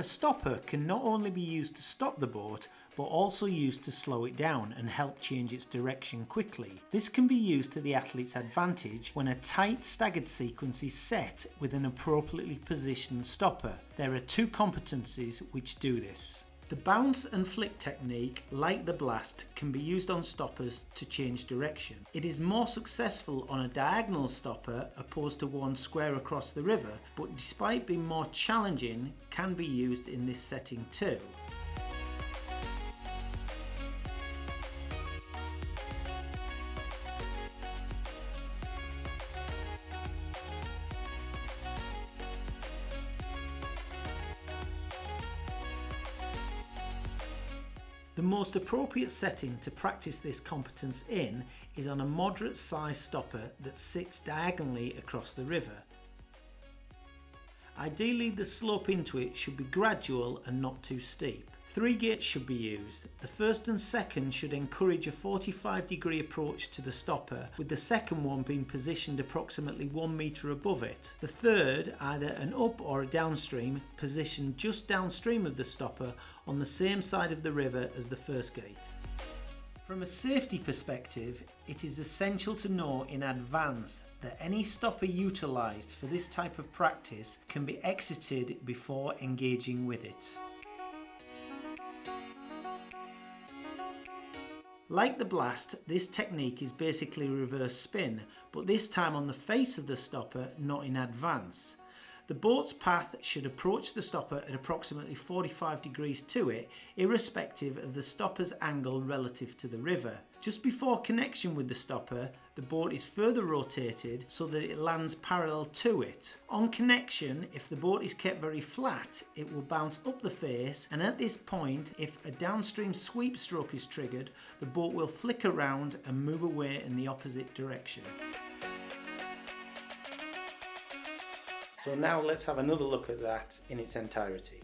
A stopper can not only be used to stop the boat, but also used to slow it down and help change its direction quickly. This can be used to the athlete's advantage when a tight staggered sequence is set with an appropriately positioned stopper. There are two competencies which do this. The bounce and flick technique, like the blast, can be used on stoppers to change direction. It is more successful on a diagonal stopper opposed to one square across the river, but despite being more challenging, can be used in this setting too. The most appropriate setting to practice this competence in is on a moderate sized stopper that sits diagonally across the river. Ideally, the slope into it should be gradual and not too steep. 3 gates should be used. The first and second should encourage a 45-degree approach to the stopper, with the second one being positioned approximately 1 metre above it. The third, either an up or a downstream, positioned just downstream of the stopper on the same side of the river as the first gate. From a safety perspective, it is essential to know in advance that any stopper utilised for this type of practice can be exited before engaging with it. Like the blast, this technique is basically reverse spin, but this time on the face of the stopper, not in advance. The boat's path should approach the stopper at approximately 45 degrees to it, irrespective of the stopper's angle relative to the river. Just before connection with the stopper, the boat is further rotated so that it lands parallel to it. On connection, if the boat is kept very flat, it will bounce up the face, and at this point, if a downstream sweep stroke is triggered, the boat will flick around and move away in the opposite direction. So now let's have another look at that in its entirety.